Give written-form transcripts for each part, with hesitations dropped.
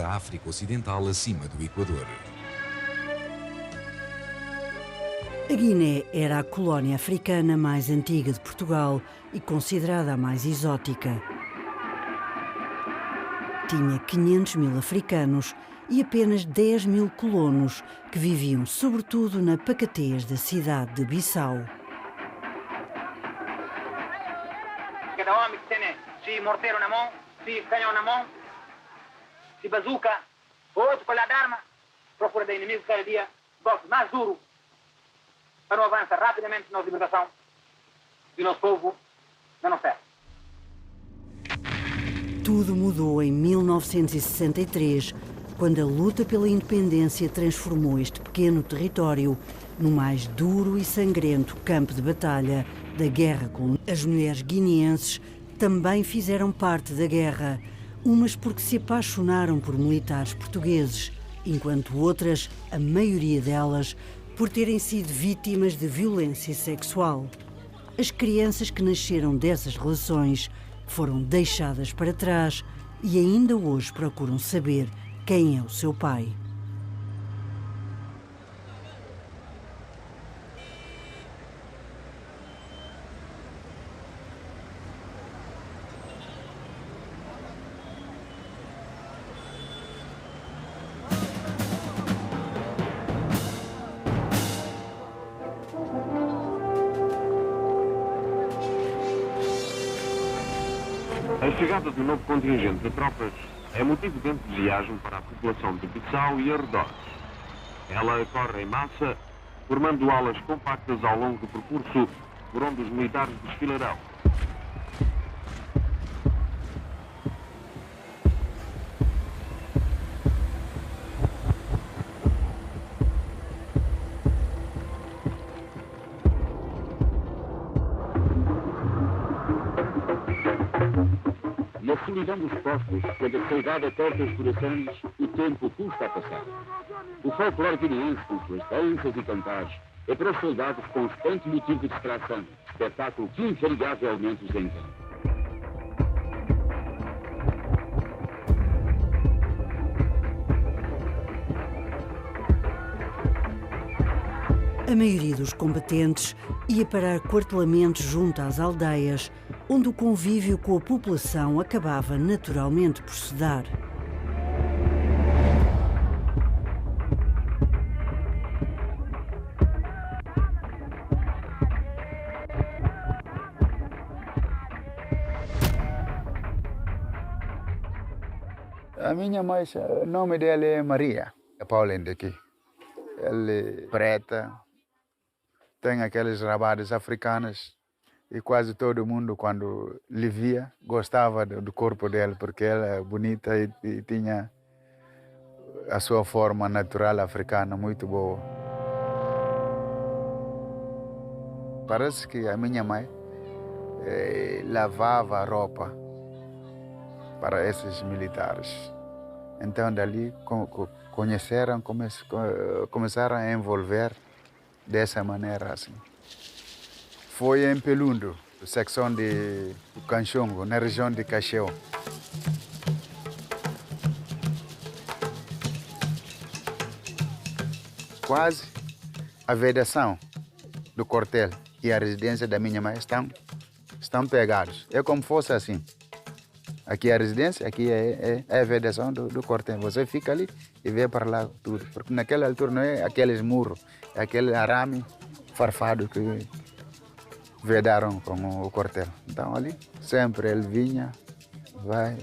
da África Ocidental acima do Equador. A Guiné era a colónia africana mais antiga de Portugal e considerada a mais exótica. Tinha 500 mil africanos e apenas 10 mil colonos que viviam sobretudo na pacatez da cidade de Bissau. Cada homem que tem se morteiro na mão, se canhão na mão, se bazuca, outro com a arma, procura de inimigo cada dia, golpe mais duro para não avançar rapidamente na libertação do nosso povo da nossa terra. Tudo mudou em 1963, quando a luta pela independência transformou este pequeno território no mais duro e sangrento campo de batalha da guerra colonial. As mulheres guineenses também fizeram parte da guerra, umas porque se apaixonaram por militares portugueses, enquanto outras, a maioria delas, por terem sido vítimas de violência sexual. As crianças que nasceram dessas relações foram deixadas para trás e ainda hoje procuram saber quem é o seu pai. A chegada do novo contingente de tropas é motivo de entusiasmo para a população de Bissau e arredores. Ela corre em massa, formando alas compactas ao longo do percurso por onde os militares desfilarão. Na solidão dos postos, quando a saudade aperta os corações, o tempo custa a passar. O folclore guineense, com suas danças e cantares, é para os soldados constante motivo de distração, espetáculo que invariavelmente os encanta. A maioria dos combatentes ia parar quartelamentos junto às aldeias, onde o convívio com a população acabava naturalmente por se dar. A minha mãe, o nome dela é Maria, a Pauline daqui. Ela é preta, tem aquelas rabadas africanas e quase todo mundo, quando lhe via, gostava do corpo dela, porque ela é bonita e tinha a sua forma natural africana muito boa. Parece que a minha mãe lavava a roupa para esses militares. Então, dali, conheceram, começaram a envolver dessa maneira, assim. Foi em Pelundo, secção de Canchongo, na região de Cacheu. Quase a vedação do quartel e a residência da minha mãe estão pegados. É como fosse assim. Aqui é a residência, aqui é a vedação do quartel. Você fica ali e vê para lá tudo. Porque naquela altura não é aqueles muros, é aquele arame farfado que vedaram com o quartel. Então ali sempre ele vinha, vai.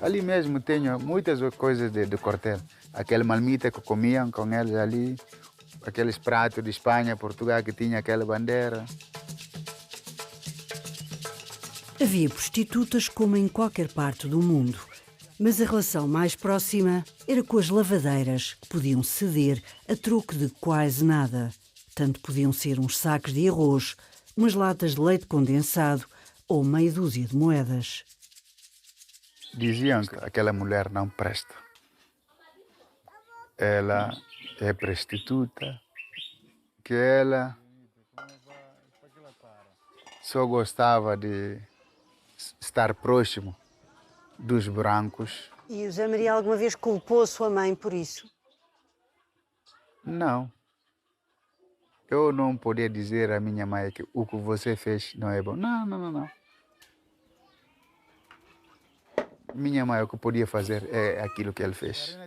Ali mesmo tenho muitas coisas do quartel. Aquele malmita que comiam com eles ali, aqueles pratos de Espanha, Portugal, que tinha aquela bandeira. Havia prostitutas como em qualquer parte do mundo, mas a relação mais próxima era com as lavadeiras, que podiam ceder a troco de quase nada. Tanto podiam ser uns sacos de arroz, umas latas de leite condensado ou meia dúzia de moedas. Diziam que aquela mulher não presta. Ela é prostituta, que ela só gostava de estar próximo dos brancos. E o José Maria alguma vez culpou sua mãe por isso? Não. Eu não podia dizer à minha mãe que o que você fez não é bom. Não, não, não, não. Minha mãe o que podia fazer é aquilo que ele fez.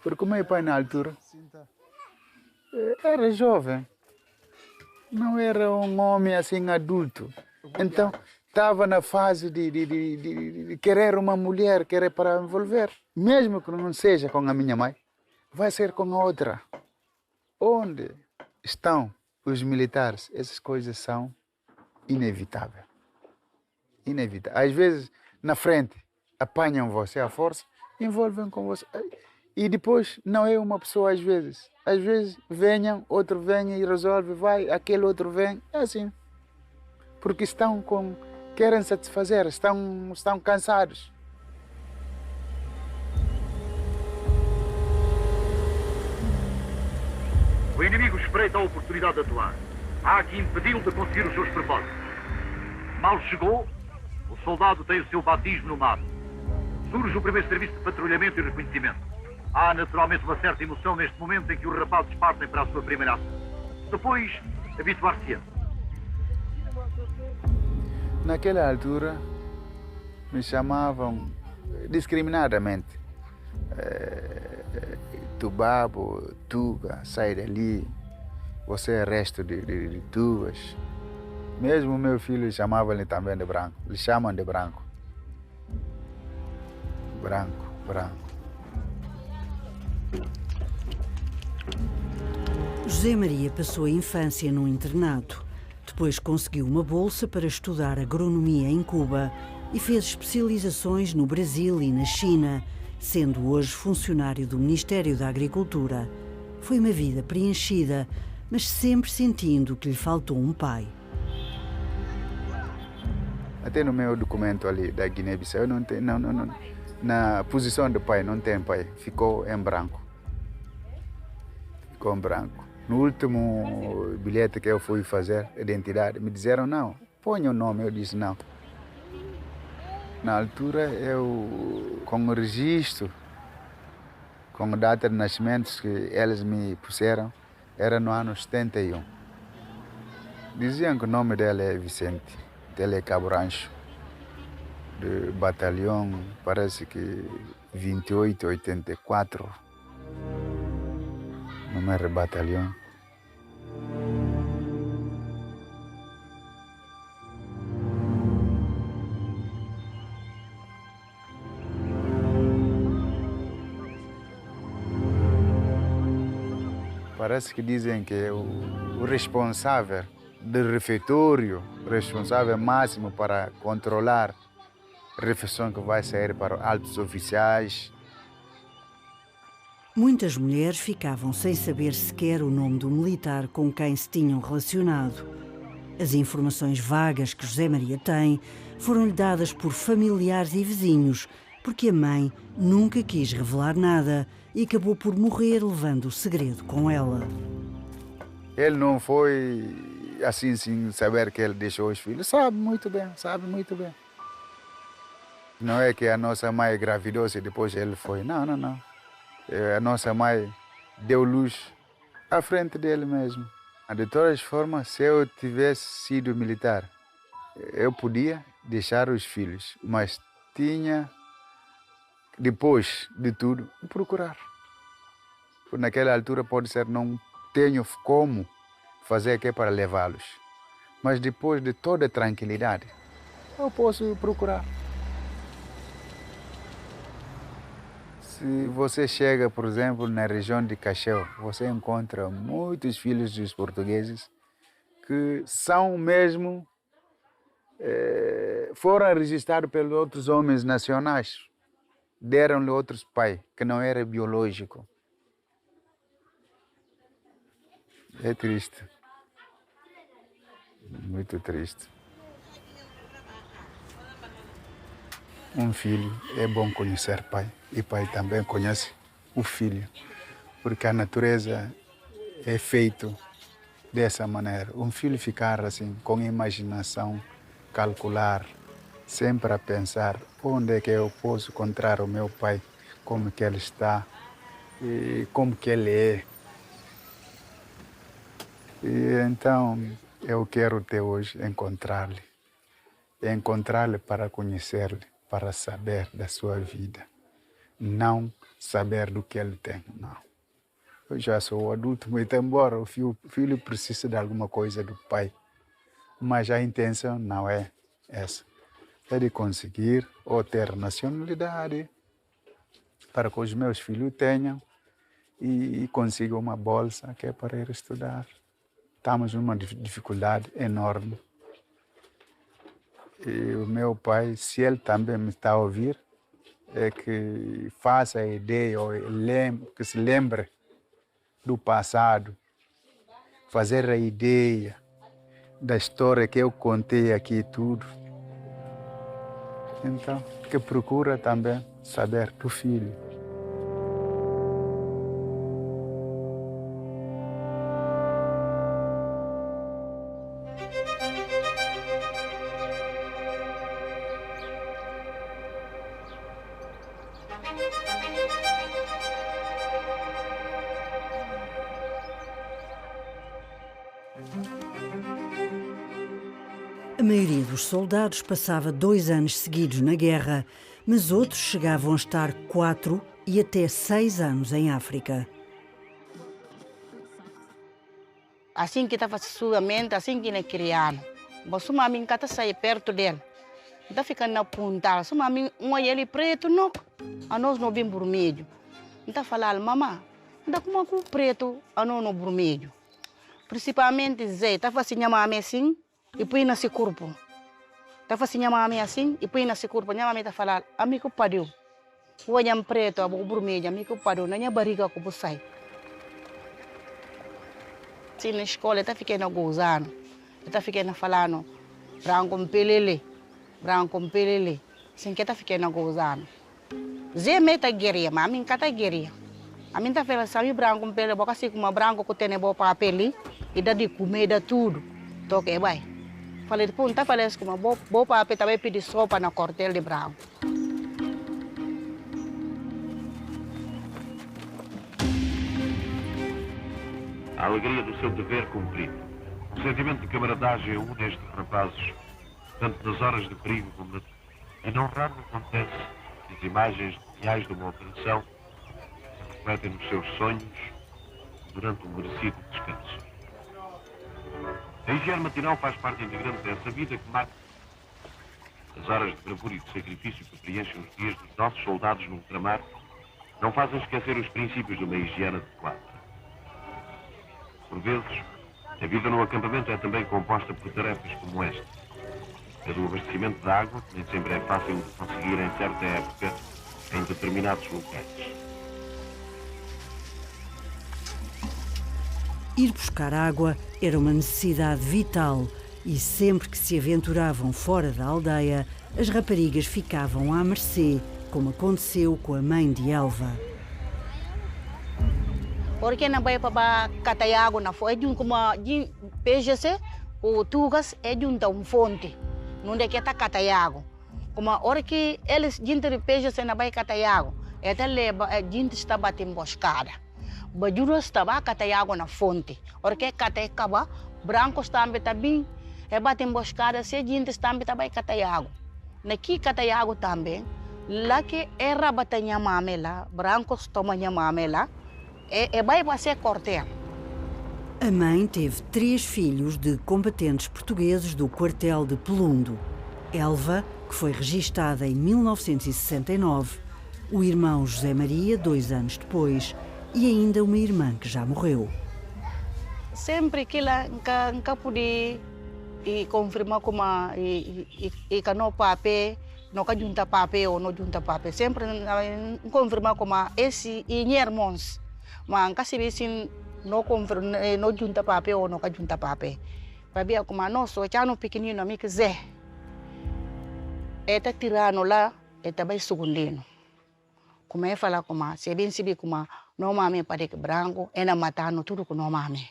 Porque o meu pai na altura era jovem. Não era um homem assim adulto. Então estava na fase de querer uma mulher, querer para envolver. Mesmo que não seja com a minha mãe, vai ser com a outra. Onde estão os militares, essas coisas são inevitáveis. Inevitáveis. Às vezes, na frente, apanham você à força, envolvem com você. E depois, não é uma pessoa às vezes. Às vezes, venham, outro vem e resolve, vai, aquele outro vem. É assim. Porque querem satisfazer, estão cansados. O inimigo espreita a oportunidade de atuar. Há que impedi-lo de conseguir os seus propósitos. Mal chegou, o soldado tem o seu batismo no mar. Surge o primeiro serviço de patrulhamento e reconhecimento. Há naturalmente uma certa emoção neste momento em que os rapazes partem para a sua primeira ação. Depois, habituar-se-á. Naquela altura, me chamavam discriminadamente. Tubabo, Tuga, sai dali, você é resto de Tugas. Mesmo meu filho chamava-lhe também de branco, lhe chamam de branco. Branco, branco. José Maria passou a infância num internato. Depois conseguiu uma bolsa para estudar agronomia em Cuba e fez especializações no Brasil e na China, sendo hoje funcionário do Ministério da Agricultura. Foi uma vida preenchida, mas sempre sentindo que lhe faltou um pai. Até no meu documento ali da Guiné-Bissau, na posição do pai, não tem pai, ficou em branco. Ficou em branco. No último bilhete que eu fui fazer, identidade, me disseram não, ponha o nome, eu disse não. Na altura, eu, com o registro, com a data de nascimento que eles me puseram, era no ano 71. Diziam que o nome dele é Vicente, dele é Cabo Rancho, do batalhão, parece que 2884, número de batalhão. Parece que dizem que o responsável do refeitório, o responsável máximo para controlar a refeição que vai sair para altos oficiais. Muitas mulheres ficavam sem saber sequer o nome do militar com quem se tinham relacionado. As informações vagas que José Maria tem foram-lhe dadas por familiares e vizinhos, porque a mãe nunca quis revelar nada e acabou por morrer levando o segredo com ela. Ele não foi assim sem saber que ele deixou os filhos. Sabe muito bem, sabe muito bem. Não é que a nossa mãe engravidou-se e depois ele foi. Não, não, não. A nossa mãe deu luz à frente dele mesmo. De todas as formas, se eu tivesse sido militar, eu podia deixar os filhos, mas tinha, depois de tudo, procurar. Porque naquela altura pode ser não tenho como fazer aqui para levá-los, mas depois de toda a tranquilidade, eu posso procurar. Se você chega, por exemplo, na região de Cacheu, você encontra muitos filhos dos portugueses que são mesmo, foram registrados pelos outros homens nacionais, deram-lhe outros pais, que não era biológico. É triste, muito triste. Um filho, é bom conhecer pai, e pai também conhece o filho, porque a natureza é feito dessa maneira. Um filho ficar assim, com imaginação, calcular, sempre a pensar onde é que eu posso encontrar o meu pai, como que ele está e como que ele é. E então eu quero até hoje encontrá-lo para conhecê-lo, para saber da sua vida, não saber do que ele tem, não. Eu já sou adulto, mas embora o filho precise de alguma coisa do pai, mas a intenção não é essa. É de conseguir ou ter nacionalidade para que os meus filhos tenham e consigam uma bolsa que é para ir estudar. Estamos numa dificuldade enorme. E o meu pai, se ele também me está a ouvir, é que faça a ideia, ou que se lembre do passado, fazer a ideia da história que eu contei aqui tudo. Então, que procura também saber do filho. A maioria dos soldados passava 2 anos seguidos na guerra, mas outros chegavam a estar 4 e até 6 anos em África. Assim que estava sua mente, assim que ele criado, mas uma mim que sair perto dele, está ficando na ponta, uma mim ele preto não, a nós não vimos vermelho, está falando mamãe, está como um preto a nós não vermelho, principalmente Zé, está fazendo mamãe assim e põe nesse corpo, está fazendo mamãe assim e põe nesse corpo, minha mamãe está falando, amigo pariu, o olham preto, a boca vermelha, amigo pariu, na minha barriga como sai. Na escola, está ficando gozando, está ficando falando branco com pelele, assim que está ficando gozando. Zé meta guerreia, mas a mim cata guerreia. A mim está falando, sabe branco com pelele, porque assim como branco que tem boa papel e dá de comer, dá tudo, toque vai. Falei, depois não está falando como boa papel, também pedir sopa na quartel de branco. A alegria do seu dever cumprido. O sentimento de camaradagem une estes rapazes, tanto nas horas de perigo como nas... E não raro acontece que as imagens reais de uma operação se refletem nos seus sonhos durante um merecido descanso. A higiene matinal faz parte integrante dessa vida que marca as horas de bravura e de sacrifício que preenchem os dias dos nossos soldados no ultramar, não fazem esquecer os princípios de uma higiene adequada. Por vezes, a vida no acampamento é também composta por tarefas como esta. A do abastecimento de água, que nem sempre é fácil de conseguir em certa época, em determinados locais. Ir buscar água era uma necessidade vital e sempre que se aventuravam fora da aldeia, as raparigas ficavam à mercê, como aconteceu com a mãe de Elva. Porque não vai para catar água na fonte, é de uma PGC, o Tugas é de uma fonte, não é que está catar água. Como a hora que eles dentro do PGC não vai catar água, até leva a gente está batendo emboscada. Bajuro estava catar água na fonte, hora que catar acaba, brancos também é bater emboscada, se a gente também vai catar água. Naqui catar água também, lá que era bater nhamame lá, brancos tomam nhamame lá. Vai ser quartel. A mãe teve 3 filhos de combatentes portugueses do quartel de Pelundo. Elva, que foi registada em 1969, o irmão José Maria, 2 anos depois, e ainda uma irmã que já morreu. Sempre que ela nunca pude confirmar como que não papel, não junta papel ou não junta papel. Sempre confirmar como esse irmãos. Mas nunca se vê se não junta papel ou não junta papel. Para ver como nós, já no pequenino, amigo Zé, está tirando lá, está bem segundino. Como é falar como se bem se vê como não mame para que branco, é na matando tudo com não mame.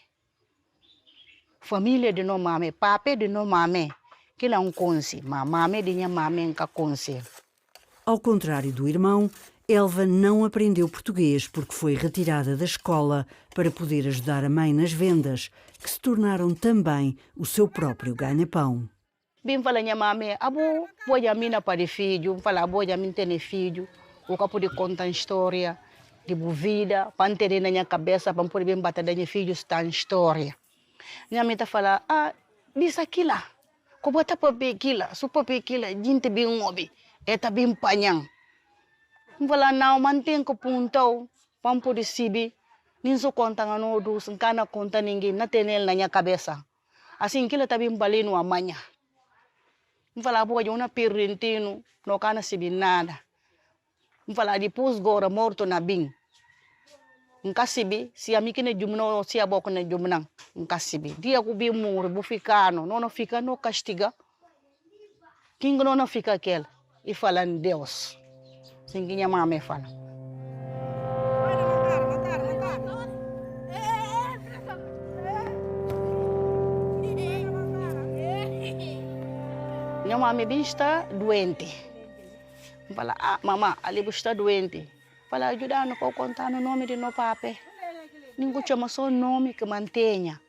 família de no mame, pape de no mame, que não consi, mas mame de minha mame nunca consi. Ao contrário do irmão, Elva não aprendeu português porque foi retirada da escola para poder ajudar a mãe nas vendas, que se tornaram também o seu próprio ganha-pão. Bim fala minha mãe, abo, boa a mina para filho, fala boa a minha ter filho, o que pode contar história de vida, para ter na minha cabeça, para poder bater da minha filho está em história. Minha mãe fala, diz aquilo, como tá para aquilo, se para aquilo, gente bem obi, é tá bem panhang. Fala não, mantém que ponto, para poder subir, nem só conta no dos, não cana conta ninguém, não tem ele na minha cabeça. Assim que ele tá bem baleno amanhã. Fala boa, eu não perrentino, não cana subir nada. Fala depois agora morto na bim. Nunca sibi, se a mim que não jumno, se a boca não jumna, nunca sibi. Dia que bem morre, vou ficar, não fica, não castiga. Quem não fica aquele, e fala em Deus. Assim que minha mãe fala. Minha mãe está doente. Fala, mamãe, ali está doente. Fala, ajudando para contar o nome de no pape. Ninguém chama só o nome que mantenha.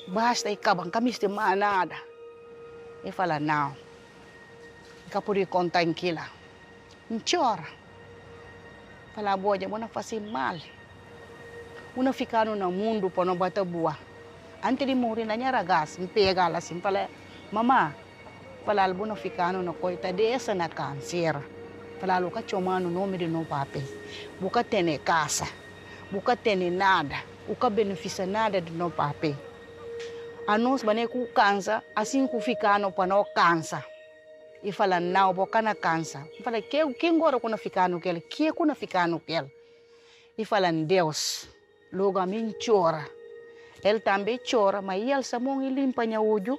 Basta e acabam, camis mais nada. E fala, não. Nunca podia contar aquilo. Não chora. Fala, boa, eu não faço mal. Eu não ficar no mundo para não bater boa. Antes de morrer, na minha ragaz, me pega ela assim, fala, mamãe, fala, eu não ficar no coita dessa na câncer. Fala, eu não chama o nome de no papel. Nunca tem casa, nunca tem nada, nunca beneficia nada de no papel. A nós, bane com câncer, assim que ficar no para não câncer. E fala, não, boca na câncer. Fala, quem agora quando ficar no aquele? Quem é quando ficar no aquele? E fala, Deus, logo a mim chora. Ele também chora, mas ele samong limpa o olho.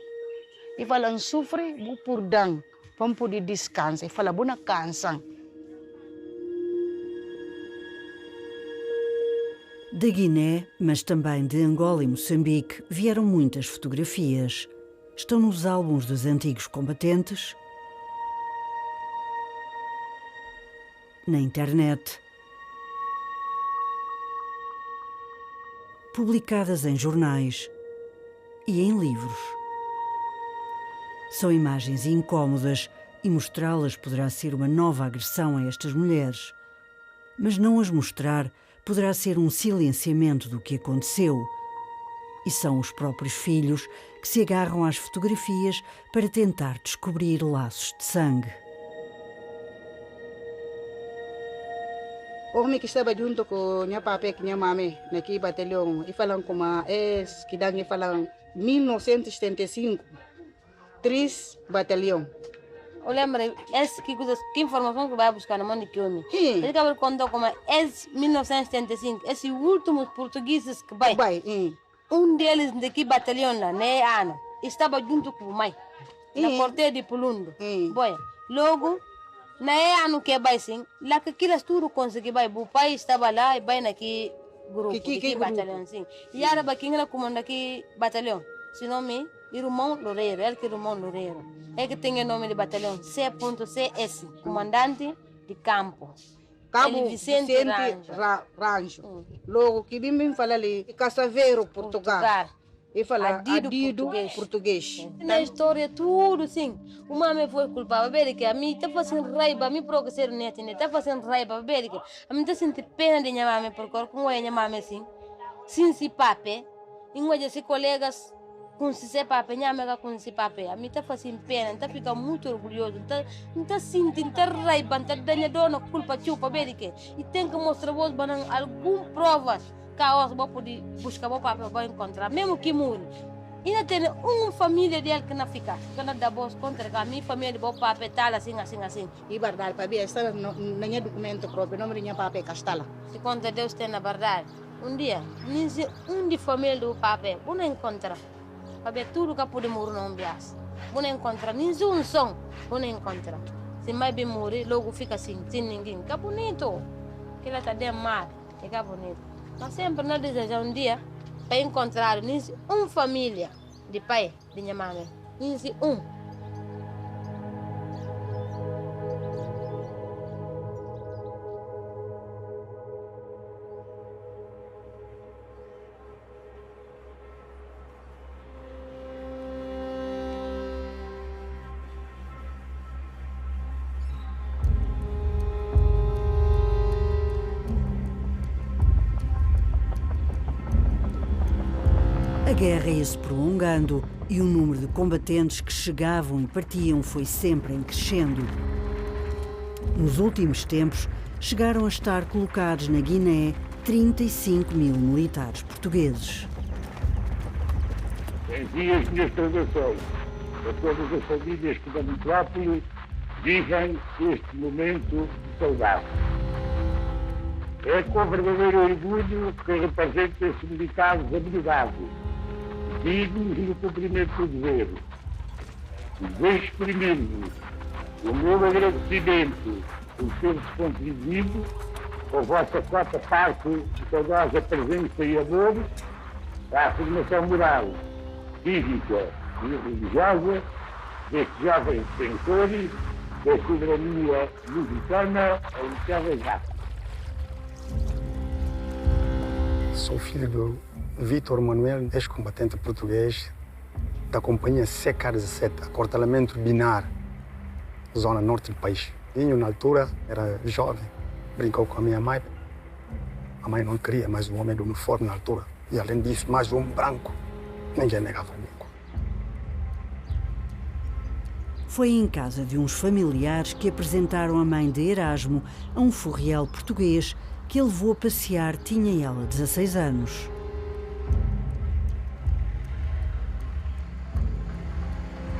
E fala, sofre, vou por dan, para poder descansar. E fala, bona cansa. Da Guiné, mas também de Angola e Moçambique, vieram muitas fotografias. Estão nos álbuns dos antigos combatentes, na internet, publicadas em jornais e em livros. São imagens incómodas e mostrá-las poderá ser uma nova agressão a estas mulheres. Mas não as mostrar poderá ser um silenciamento do que aconteceu. E são os próprios filhos que se agarram às fotografias para tentar descobrir laços de sangue. O homem que estava junto com minha papai e minha mamãe naquele batalhão, e falam como que daí falam 1975, 3 batalhão. Eu lembro, que informação que vai buscar na mão de homem. Ele acaba contando como esse 1975, esses últimos portugueses que vai. Um deles daquele batalhão lá, né, ano, estava junto com o mãe, na porteira de Pulundo. Boia, logo, na ano que vai sim, lá que aquilo tudo conseguiu, vai, o pai estava lá e vai naquele grupo, naquele batalhão, sim. E era para quem era comandante daquele batalhão, se nome irmão Loureiro, ele que é irmão Loureiro. É que tem o nome de batalhão C.CS, comandante de campo. Cabo Vicente Rancho. Logo, que bem fala ali, Caçaveiro, Portugal. E fala Adido, português. Na história, tudo sim. O mãe foi culpado, que a mim está fazendo raiva, a mim para ser neto, está fazendo raiva, que a mim está sentindo pena de minha mãe, porque como é minha mãe assim, sem se pape, em vez de colegas, com se pape, minha mãe com se pape, a mim está fazendo pena, está ficando muito orgulhoso, está sentindo, está raiva, está dando dona culpa, chupa, que e tem que mostrar vos alguma prova. Caos, vou poder buscar o papel, vou encontrar, mesmo que mude. Ainda tem uma família dele que não fica, que não dá voz contra a minha família, vou papel tal, assim. E verdade, para ver, está no documento próprio, não tinha papel castala. Se conta Deus tem na verdade, um dia, nem se de família do papel, vou não encontrar. Para ver tudo que pode morrer não bias. Vou não encontrar, nem se som, vou não encontrar. Se mais bem morrer, logo fica assim, sem ninguém. Que bonito, que ela está de mal, que bonito. Mas sempre nós desejamos um dia, para encontrar uma família de pai de minha mãe. A guerra ia-se prolongando e o número de combatentes que chegavam e partiam foi sempre em crescendo. Nos últimos tempos, chegaram a estar colocados na Guiné 35 mil militares portugueses. Envio as minhas saudações a todas as famílias que da metrópole vivem este momento de saudade. É com verdadeiro orgulho que represento estes militares abnegados, dignos no cumprimento do dever. Vou exprimir-vos o meu agradecimento por ter-se contribuído com a vossa quarta parte de saudosa presença e amor à afirmação moral, cívica e religiosa destes jovens defensores da soberania lusitana a Luciana Jato. Sou filho do Vítor Manuel, ex-combatente português da companhia CK-17, acortalamento binar, zona norte do país. Vinho na altura, era jovem, brincou com a minha mãe. A mãe não queria mais um homem de uniforme na altura. E além disso, mais um branco. Ninguém negava o branco. Foi em casa de uns familiares que apresentaram a mãe de Erasmo a um furriel português que ele levou a passear, tinha ela 16 anos.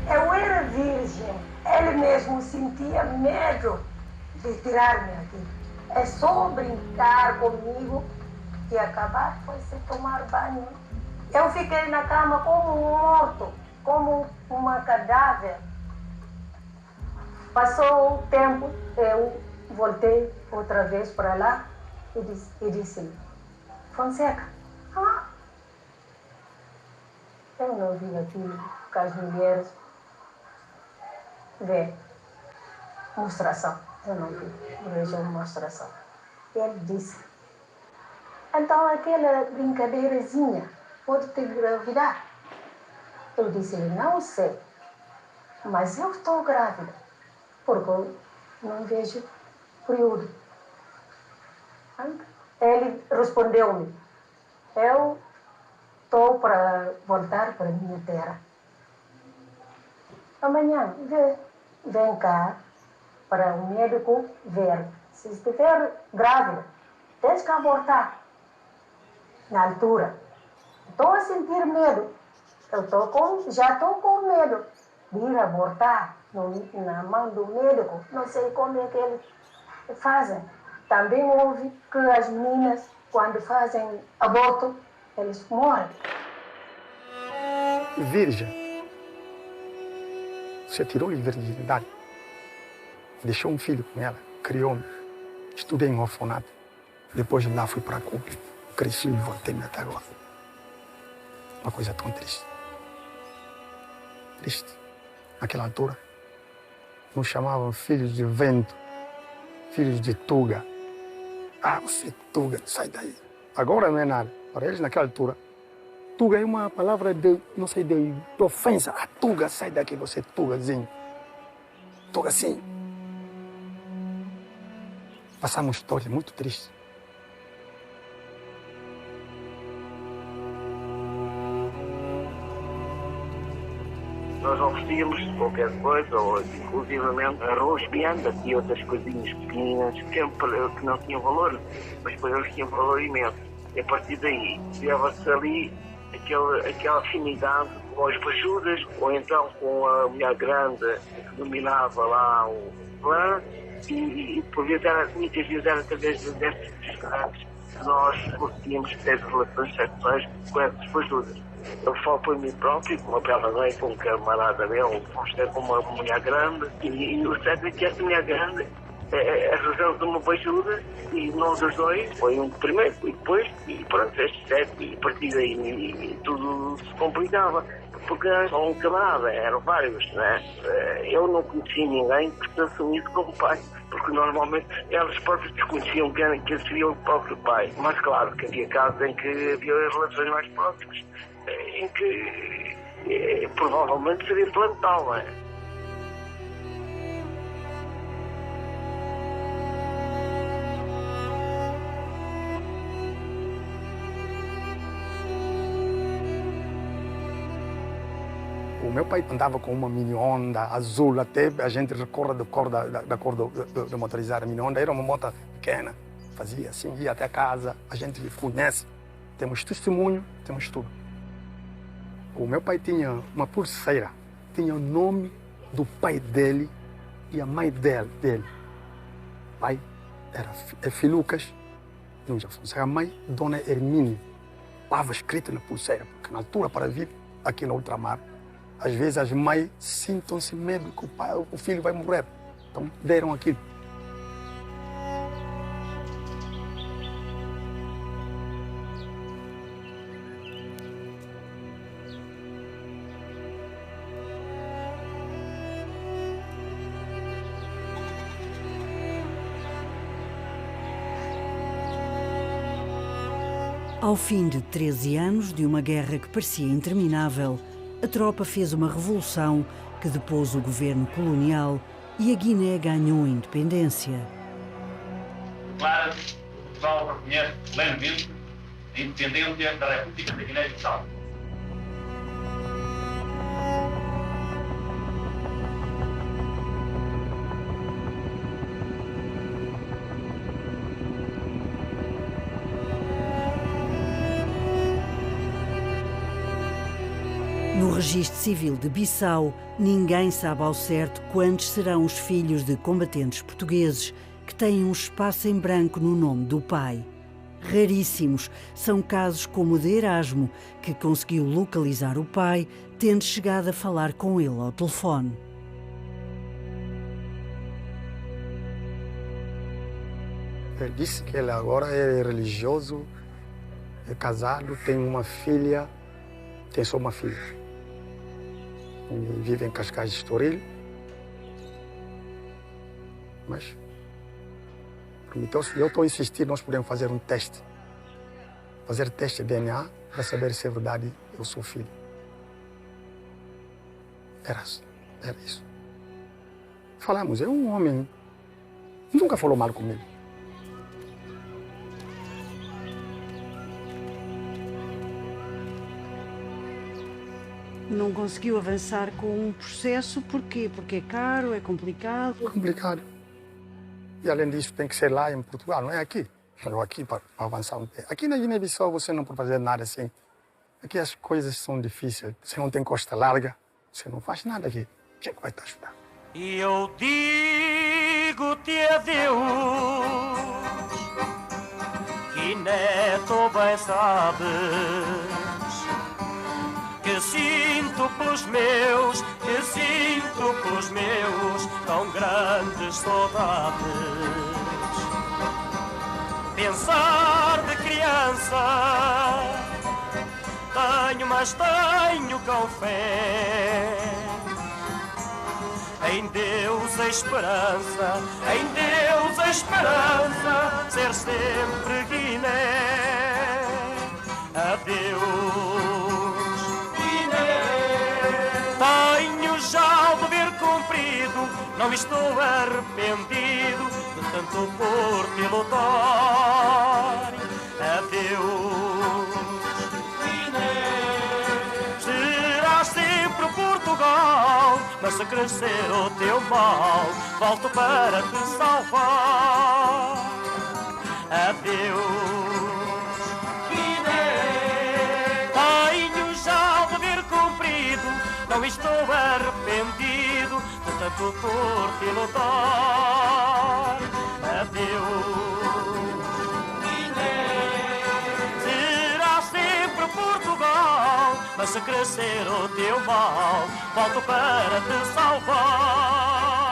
Eu era virgem, ele mesmo sentia medo de tirar-me aqui. É só brincar comigo que acabar foi se tomar banho. Eu fiquei na cama como um morto, como uma cadáver. Passou o tempo, eu voltei outra vez para lá e disse, Fonseca, eu não vi aquilo que as mulheres vê mostração. Eu não vi, vejo mostração. Ele disse, então aquela brincadeirazinha pode te engravidar? Eu disse, não sei, mas eu estou grávida, porque eu não vejo período. Ele respondeu-me, eu estou para voltar para a minha terra. Amanhã, vem cá para o médico ver. Se estiver grávida, tens que abortar. Na altura, estou a sentir medo. Já estou com medo de ir abortar na mão do médico. Não sei como é que eles fazem. Também ouvi que as meninas, quando fazem aborto, eles morrem. Virgem. Você tirou-lhe virgindade. Deixou um filho com ela, criou-me. Estudei em orfanato. Depois de lá fui para Cuba. Cresci e voltei-me até agora. Uma coisa tão triste. Triste. Naquela altura, nos chamavam filhos de vento, filhos de Tuga. Ah, você Tuga, sai daí. Agora não é nada. Para eles, naquela altura, Tuga é uma palavra de, não sei, de ofensa. Ah, Tuga, sai daqui, você Tugazinho. Tuga sim. Passamos história muito triste. Nós oferecíamos qualquer coisa, ou inclusivamente arroz, vianda e outras coisinhas pequeninas que não tinham valor, mas para eles tinham valor imenso. E a partir daí, criava-se ali aquela afinidade com as bajudas, ou então com a mulher grande que dominava lá o clã, e por vezes muitas vezes era através destes restaurantes que nós conseguíamos ter relações sexuais com essas bajudas. Eu falo por mim próprio, com uma bela noite, com um camarada meu, fomos ter com uma mulher grande, e o certo é que essa mulher grande a razão de uma ajuda e nós os dois, foi um primeiro e depois, e pronto, este certo, e a partir daí e tudo se complicava. Porque só um camarada, eram vários, não é? Eu não conhecia ninguém que se assumisse como pai, porque normalmente elas próprias desconheciam que seria o próprio pai. Mas claro que havia casos em que havia relações mais próximas, em que provavelmente seria plantal, não é? O meu pai andava com uma mini Honda azul, até a gente recorda da cor do motorizado. A mini Honda era uma moto pequena, fazia assim, ia até casa, a gente conhece, temos testemunho, temos tudo. O meu pai tinha uma pulseira, tinha o nome do pai dele e a mãe dele. O pai era Filucas, a mãe, Dona Hermínia. Estava escrito na pulseira, porque na altura para vir aqui no ultramar, às vezes as mães sintam-se medo que o filho vai morrer. Então deram aquilo. Ao fim de 13 anos de uma guerra que parecia interminável, a tropa fez uma revolução que depôs o governo colonial e a Guiné ganhou a independência. Declara-se que Portugal reconhece plenamente a independência da República da Guiné-Bissau. No registro civil de Bissau, ninguém sabe ao certo quantos serão os filhos de combatentes portugueses que têm um espaço em branco no nome do pai. Raríssimos são casos como o de Erasmo, que conseguiu localizar o pai, tendo chegado a falar com ele ao telefone. Ele disse que ele agora é religioso, é casado, tem uma filha, tem só uma filha. Vive em Cascais de Estoril. Mas então, eu estou insistindo, nós podemos fazer um teste. Fazer teste de DNA para saber se é verdade eu sou filho. Era isso. Falamos, é um homem, nunca falou mal comigo. Não conseguiu avançar com um processo, porquê? Porque é caro, é complicado? É complicado. E além disso, tem que ser lá em Portugal, não é aqui. Eu aqui para avançar um tempo. Aqui na Guiné-Bissau você não pode fazer nada assim. Aqui as coisas são difíceis. Você não tem costa larga, você não faz nada aqui. Quem é que vai te ajudar? E eu digo-te adeus, Guiné, tu bem sabes que sinto pelos meus tão grandes saudades. Pensar de criança tenho, mas tenho com fé em Deus a esperança, ser sempre Guiné. Adeus. Tenho já o dever cumprido, não estou arrependido de tanto por te lutar. Adeus, serás sempre Portugal, mas se crescer o teu mal, volto para te salvar. Adeus. Não estou arrependido de tanto por te lutar. Adeus, Guiné. Será sempre Portugal, mas se crescer o teu mal, volto para te salvar.